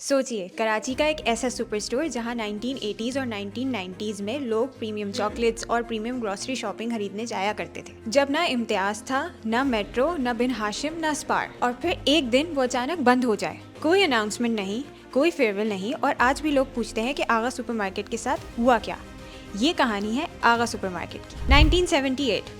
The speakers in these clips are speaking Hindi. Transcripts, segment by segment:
सोचिए, कराची का एक ऐसा सुपर स्टोर जहां 1980s और 1990s में लोग प्रीमियम चॉकलेट्स और प्रीमियम ग्रोसरी शॉपिंग खरीदने जाया करते थे, जब ना इम्तियाज था, ना मेट्रो, ना बिन हाशिम, ना स्पार, और फिर एक दिन वो अचानक बंद हो जाए। कोई अनाउंसमेंट नहीं, कोई फेयरवेल नहीं, और आज भी लोग पूछते हैं कि आगा सुपरमार्केट के साथ हुआ क्या। ये कहानी है आगा सुपरमार्केट की। 1978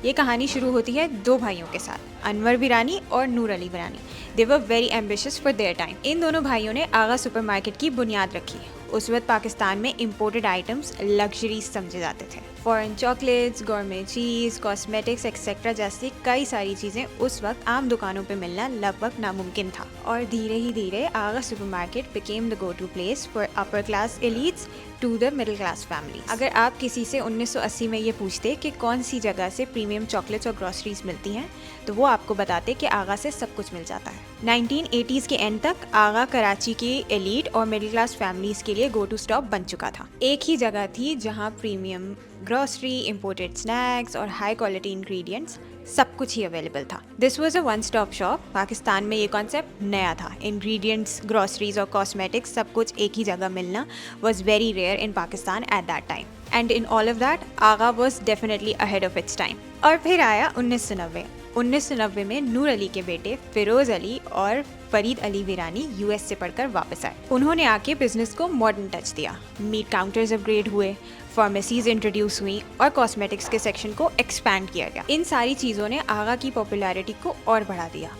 ये कहानी शुरू होती है दो भाइयों के साथ, अनवर बिरानी और Noor Ali Birani. They were very ambitious for their time. इन दोनों भाइयों ने आगा सुपरमार्केट की बुनियाद रखी। उस वक्त पाकिस्तान में इम्पोर्टेड आइटम्स लग्जरीज समझे जाते थे। फॉरेन चॉकलेट्स, गॉर्मे चीज, कॉस्मेटिक्स एक्सेट्रा जैसी कई सारी चीजें उस वक्त आम दुकानों पे मिलना लगभग नामुमकिन था। और धीरे ही धीरे Aga supermarket became the go to place for upper class elites to the middle class family. अगर आप किसी से 1980 में ये पूछते कि कौन सी जगह से प्रीमियम चॉकलेट्स और ग्रोसरीज मिलती हैं, तो वो आपको बताते कि आगा से सब कुछ मिल जाता है। 1980s के एंड तक आगा कराची की एलीट और मिडिल क्लास फैमिलीज के लिए गो टू स्टॉप बन चुका था। एक ही जगह थी जहां प्रीमियम ग्रोसरी, इम्पोर्टेड स्नैक्स और हाई क्वालिटी इंग्रेडिएंट्स सब कुछ ही अवेलेबल था। This was a one stop shop. Pakistan में ये कॉन्सेप्ट नया था। इंग्रेडिएंट्स, ग्रोसरीज और कॉस्मेटिक्स सब कुछ एक ही जगह मिलना was very rare in Pakistan at that time, and in all of that Agha was definitely ahead of its time. और फिर आया 1990 में नूर अली के बेटे फिरोज अली और फरीद अली विरानी यूएस से पढ़कर वापस आए। उन्होंने आके बिजनेस को मॉडर्न टच दिया। मीट काउंटर्स अपग्रेड हुए, फार्मेसीज इंट्रोड्यूस हुई और कॉस्मेटिक्स के सेक्शन को एक्सपैंड किया गया। इन सारी चीज़ों ने आगा की पॉपुलैरिटी को और बढ़ा दिया।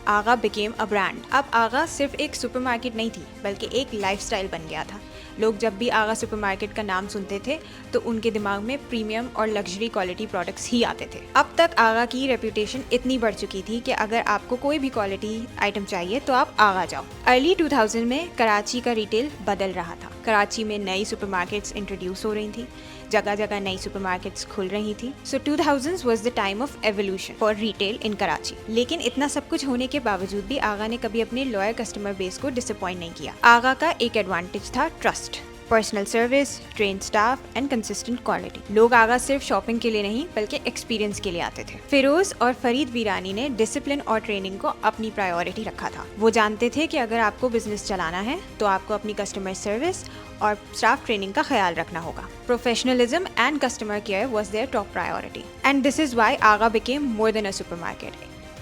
आगा बिकेम अ ब्रांड। अब आगा सिर्फ एक सुपरमार्केट नहीं थी, बल्कि एक लाइफस्टाइल बन गया था। लोग जब भी आगा सुपरमार्केट का नाम सुनते थे तो उनके दिमाग में प्रीमियम और लग्जरी क्वालिटी प्रोडक्ट्स ही आते थे। अब तक आगा की रेपुटेशन इतनी बढ़ चुकी थी कि अगर आपको कोई भी क्वालिटी आइटम चाहिए तो आप आगा जाओ। अर्ली 2000 में कराची का रिटेल बदल रहा था। कराची में नई सुपरमार्केट्स इंट्रोड्यूस हो रही थी, जगह जगह नई सुपरमार्केट्स खुल रही थी। सो 2000s was the time of evolution for retail इन कराची। लेकिन इतना सब कुछ होने के बावजूद भी आगा ने कभी अपने लॉयल कस्टमर बेस को डिसअपॉइंट नहीं किया। आगा का एक एडवांटेज था trust, personal service, train staff and consistent quality. लोग आगा सिर्फ शॉपिंग के लिए नहीं बल्कि एक्सपीरियंस के लिए आते थे। फिरोज और फरीद वीरानी ने डिसिप्लिन और ट्रेनिंग को अपनी प्रायोरिटी रखा था। वो जानते थे कि अगर आपको बिजनेस चलाना है तो आपको अपनी कस्टमर सर्विस और स्टाफ ट्रेनिंग का ख्याल रखना होगा। Professionalism and customer care was their top priority, and this is why Agha became more than a supermarket.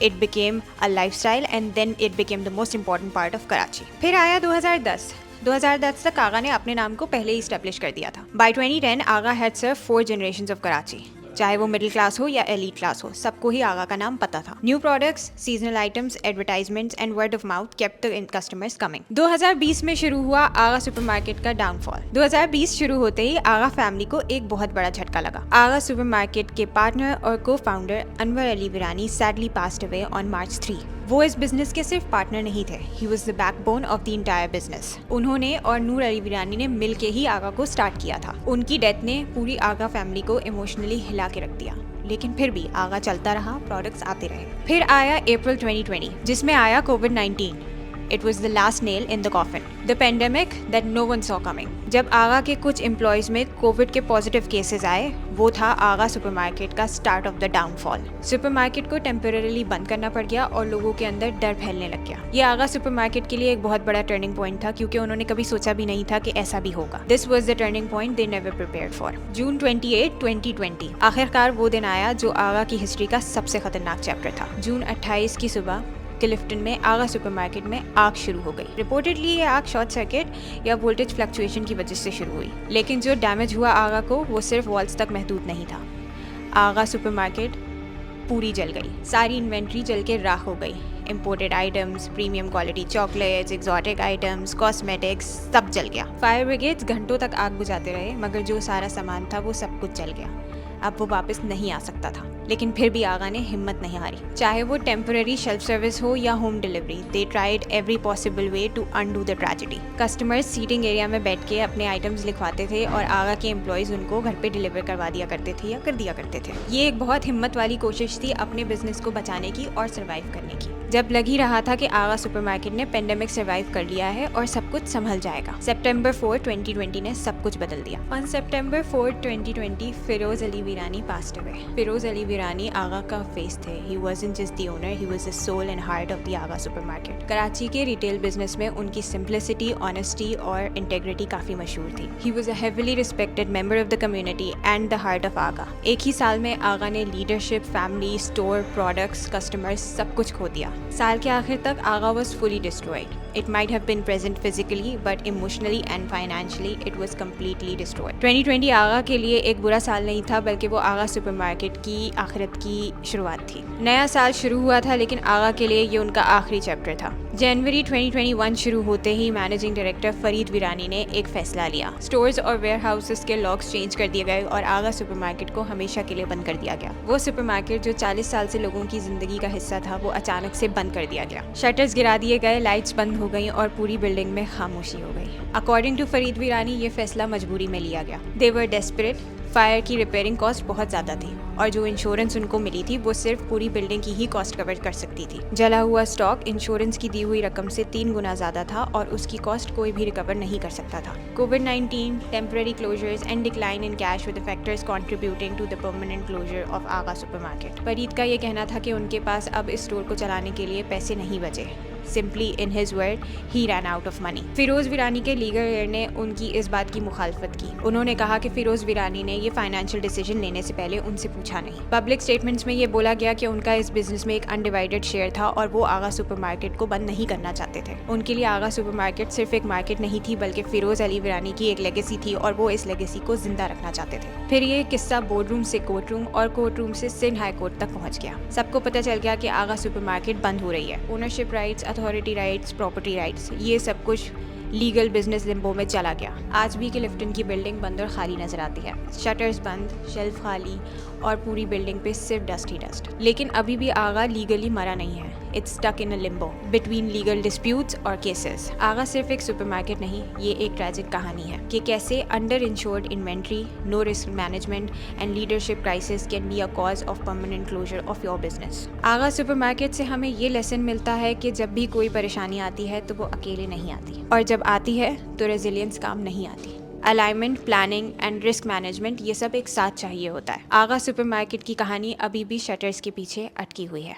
It became a lifestyle and then it became the most important part of Karachi. फिर आया 2010 तक आगा ने अपने नाम को पहले ही इस्टेब्लिश कर दिया था। By 2010 Agha had served 4 generations of Karachi. चाहे वो मिडिल क्लास हो या एलीट क्लास हो, सबको ही आगा का नाम पता था। New products, seasonal items, advertisements and word of mouth kept the customers coming. 2020 में शुरू हुआ आगा सुपरमार्केट का डाउनफॉल। 2020 शुरू होते ही आगा फैमिली को एक बहुत बड़ा झटका लगा। आगा सुपरमार्केट के पार्टनर और को founder Anwar Ali Virani sadly passed away on March 3। वो इस बिजनेस के सिर्फ पार्टनर नहीं थे, he was the backbone of the entire business. उन्होंने और नूर अली विरानी ने मिलके ही आगा को स्टार्ट किया था। उनकी डेथ ने पूरी आगा फैमिली को इमोशनली हिला के रख दिया, लेकिन फिर भी आगा चलता रहा, प्रोडक्ट्स आते रहे। फिर आया अप्रैल 2020 जिसमें आया कोविड-19। It was the last nail in the coffin. The pandemic that no one saw coming. जब आगा के कुछ एम्प्लॉयज में कोविड के पॉजिटिव केसेस आए, वो था आगा सुपरमार्केट का start of the downfall. Supermarket को टेम्पररीली बंद करना पड़ गया और लोगों के अंदर डर फैलने लग गया। ये आगा सुपरमार्केट के लिए एक बहुत बड़ा टर्निंग पॉइंट था, क्योंकि उन्होंने कभी सोचा भी नहीं था कि ऐसा भी होगा। This was the turning point they never prepared for. June 28, 2020 आखिरकार वो दिन आया जो आगा की हिस्ट्री का सबसे खतरनाक चैप्टर था। जून 28 की सुबह क्लिफ्टन में आगा सुपरमार्केट में आग शुरू हो गई। रिपोर्टेडली ये आग शॉर्ट सर्किट या वोल्टेज फ्लक्चुएशन की वजह से शुरू हुई, लेकिन जो डैमेज हुआ आगा को वो सिर्फ वॉल्स तक महदूद नहीं था। आगा सुपरमार्केट पूरी जल गई, सारी इन्वेंट्री जल के राख हो गई। Imported items, premium quality chocolates, exotic items, cosmetics सब जल गया। फायर ब्रिगेड्स घंटों तक आग बुझाते रहे, मगर जो सारा सामान था वो सब कुछ जल गया। अब वो वापस नहीं आ सकता था, लेकिन फिर भी आगा ने हिम्मत नहीं हारी। चाहे वो टेम्पररी शेल्फ सर्विस हो या home delivery, they tried every possible way to undo the tragedy. Customers seating area में बैठ के अपने आइटम्स लिखवाते थे और आगा के एम्प्लॉयज उनको घर पे डिलीवर करवा दिया करते थे या कर दिया करते थे। ये एक बहुत हिम्मत वाली कोशिश थी अपने बिजनेस को बचाने की और सर्वाइव करने की। जब लग ही रहा था कि आगा सुपरमार्केट ने पेंडेमिक सर्वाइव कर लिया है और सब कुछ संभल जाएगा, सितंबर 4, 2020 ने सब कुछ बदल दिया। ऑन सितंबर 4, 2020, फिरोज अली वीरानी पास्ड अवे। फिरोज अली वीरानी आगा का फेस थे। He wasn't just the owner, he was the soul and heart of the Aga supermarket. Karachi के रिटेल बिजनेस में उनकी सिंप्लिसिटी, ऑनेस्टी और इंटेग्रिटी काफी मशहूर थी। He was a heavily respected member of the community and the heart of Aga. एक ही साल में आगा ने leadership, family, store, products, customers सब कुछ खो दिया। साल के आखिर तक आगा was fully destroyed. It might have been present physically, but emotionally and financially it was completely destroyed. 2020 आगा के लिए एक बुरा साल नहीं था, बल्कि वो आगा सुपरमार्केट की आखिरत की शुरुआत थी। नया साल शुरू हुआ था, लेकिन आगा के लिए ये उनका आखिरी चैप्टर था। जनवरी 2021 शुरू होते ही मैनेजिंग डायरेक्टर फरीद वीरानी ने एक फैसला लिया। स्टोर्स और वेयर हाउसेस के लॉक्स चेंज कर दिए गए और आगा सुपरमार्केट को हमेशा के लिए बंद कर दिया गया। वो सुपरमार्केट जो 40 साल से लोगों की जिंदगी का हिस्सा था, वो अचानक से बंद कर दिया गया। शटर्स गिरा दिए गए, लाइट्स बंद हो गई और पूरी बिल्डिंग में खामोशी हो गई। अकॉर्डिंग टू फरीद वीरानी, ये फैसला मजबूरी में लिया गया। दे वर डेस्परेट। फायर की रिपेयरिंग कॉस्ट बहुत ज़्यादा थी और जो इंश्योरेंस उनको मिली थी वो सिर्फ पूरी बिल्डिंग की ही कॉस्ट कवर कर सकती थी। जला हुआ स्टॉक इंश्योरेंस की दी हुई रकम से 3 गुना ज़्यादा था और उसकी कॉस्ट कोई भी रिकवर नहीं कर सकता था। कोविड-19, temporary closures and decline in cash with the factors contributing to the permanent closure of Aga supermarket. Farid का ये कहना था कि उनके पास अब इस स्टोर को चलाने के लिए पैसे नहीं बचे। Simply in his word, he ran out of money. Firoz वीरानी के लीगल लॉयर ने उनकी इस बात की मुखालफत की। उन्होंने कहा कि फिरोज वीरानी ने ये फाइनेंशियल डिसीजन लेने से पहले उनसे पूछा नहीं। पब्लिक स्टेटमेंट्स में ये बोला गया कि उनका इस बिजनेस में एक अनडिवाइडेड शेयर था और वो आगा सुपरमार्केट को बंद नहीं करना चाहते थे। उनके लिए आगा सुपरमार्केट सिर्फ एक मार्केट नहीं थी, बल्कि फिरोज अली वीरानी की एक लेगेसी थी और वो इस लेगेसी को जिंदा रखना चाहते थे। फिर ये किस्सा बोर्डरूम से कोर्टरूम और कोर्टरूम से सिंध हाई कोर्ट तक पहुंच गया। सबको पता चल गया कि आगा सुपरमार्केट बंद हो रही है। Ownership rights, authority rights, property rights, ये सब कुछ लीगल बिजनेस लिम्बो में चला गया। आज भी के लिफ्टन की बिल्डिंग बंद और खाली नजर आती है। शटर्स बंद, शेल्फ खाली और पूरी बिल्डिंग पे सिर्फ डस्ट ही डस्ट। लेकिन अभी भी आगा लीगली मरा नहीं है। It's stuck in a limbo between legal disputes और केसेस। आगा सिर्फ एक सुपरमार्केट नहीं, ये एक ट्रैजिक कहानी है कि कैसे under insured inventory, no risk management and leadership crisis can be a cause of permanent closure of your business. Agha supermarket से हमें ये लेसन मिलता है कि जब भी कोई परेशानी आती है तो वो अकेले नहीं आती, और जब आती है तो रेजिलियंस काम नहीं आती। Alignment, planning and risk management, ये सब एक साथ चाहिए होता है। आगा सुपरमार्केट की कहानी अभी भी शटर्स के पीछे अटकी हुई है।